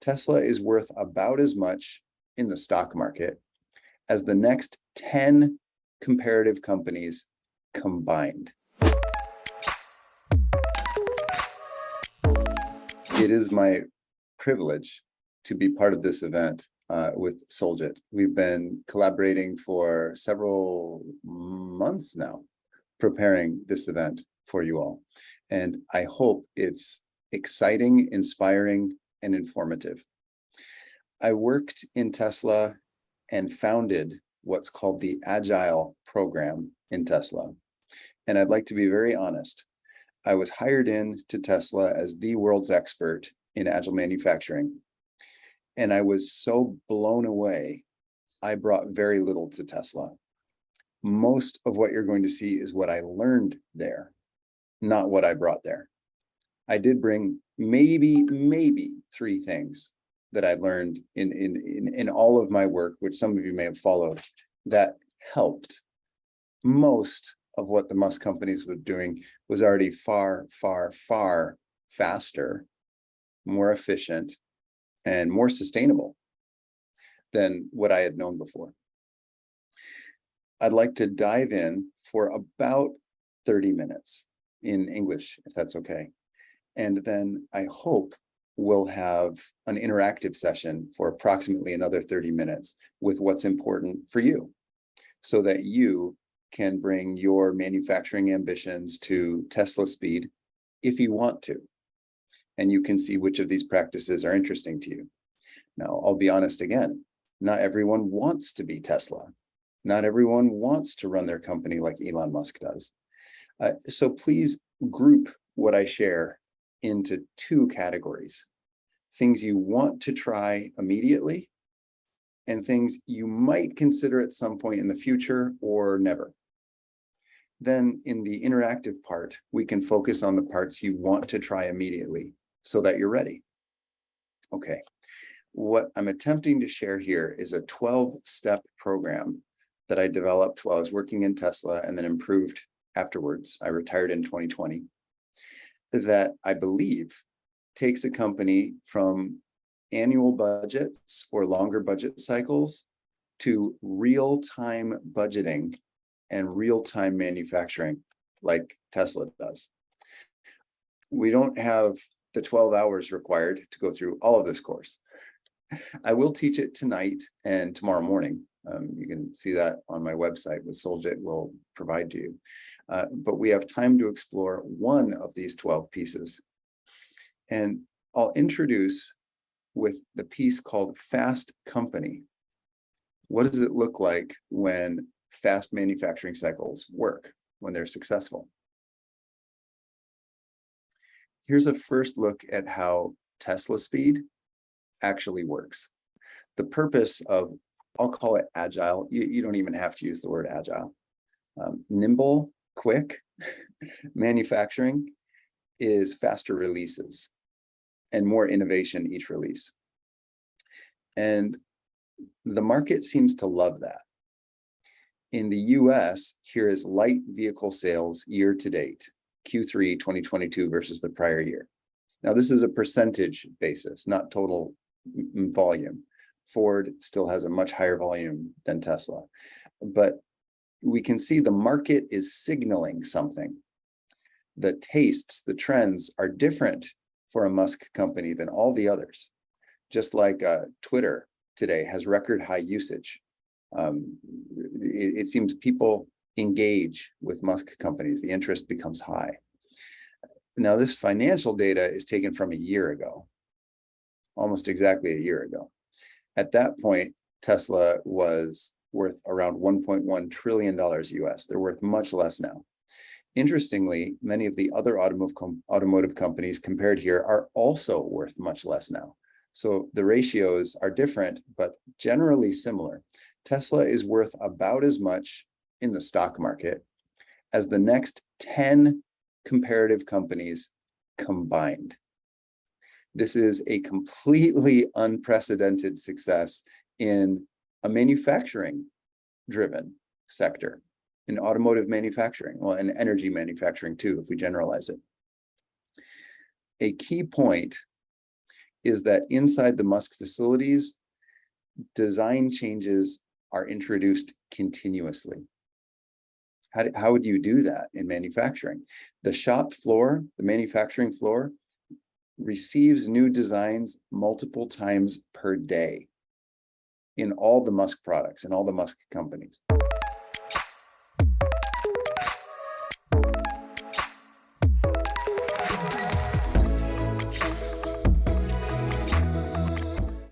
Tesla is worth about as much in the stock market as the next 10 comparative companies combined. It is my privilege to be part of this event with SOLJIT. We've been collaborating for several months now, preparing this event for you all. And I hope it's exciting, inspiring, and informative. I worked in Tesla and founded what's called the Agile program in Tesla. And I'd like to be very honest. I was hired in to Tesla as the world's expert in Agile manufacturing. And I was so blown away, I brought very little to Tesla. Most of what you're going to see is what I learned there, not what I brought there. I did bring maybe 3 things that I learned in all of my work, which some of you may have followed, that helped. Most of what the Musk companies were doing was already far faster, more efficient, and more sustainable than what I had known before. I'd like to dive in for about 30 minutes in English, if that's okay. And then I hope we'll have an interactive session for approximately another 30 minutes with what's important for you, so that you can bring your manufacturing ambitions to Tesla speed if you want to. And you can see which of these practices are interesting to you. Now, I'll be honest again, not everyone wants to be Tesla. Not everyone wants to run their company like Elon Musk does. So please group what I share into 2 categories: things you want to try immediately and things you might consider at some point in the future or never. Then in the interactive part, we can focus on the parts you want to try immediately so that you're ready. Okay, what I'm attempting to share here is a 12-step program that I developed while I was working in Tesla and then improved afterwards. I retired in 2020, that I believe takes a company from annual budgets or longer budget cycles to real-time budgeting and real-time manufacturing like Tesla does. We don't have the 12 hours required to go through all of this course. I will teach it tonight and tomorrow morning. You can see that on my website, what SOLJIT will provide to you. But we have time to explore one of these 12 pieces. And I'll introduce with the piece called Fast Company. What does it look like when fast manufacturing cycles work, when they're successful? Here's a first look at how Tesla speed actually works. The purpose of, I'll call it agile. You don't even have to use the word agile. Nimble, quick manufacturing is faster releases and more innovation each release. And the market seems to love that. In the US, here is light vehicle sales year to date, Q3 2022 versus the prior year. Now, this is a percentage basis, not total volume. Ford still has a much higher volume than Tesla, but we can see the market is signaling something. The tastes, the trends are different for a Musk company than all the others. Just like Twitter today has record high usage. It seems people engage with Musk companies, the interest becomes high. Now, this financial data is taken from a year ago, almost exactly a year ago. At that point, Tesla was worth around $1.1 trillion US. They're worth much less now. Interestingly, many of the other automotive companies compared here are also worth much less now. So the ratios are different, but generally similar. Tesla is worth about as much in the stock market as the next 10 comparative companies combined. This is a completely unprecedented success in a manufacturing-driven sector, in automotive manufacturing, well, and energy manufacturing too, if we generalize it. A key point is that inside the Musk facilities, design changes are introduced continuously. How would you do that in manufacturing? The shop floor, the manufacturing floor, receives new designs multiple times per day in all the Musk products and all the Musk companies.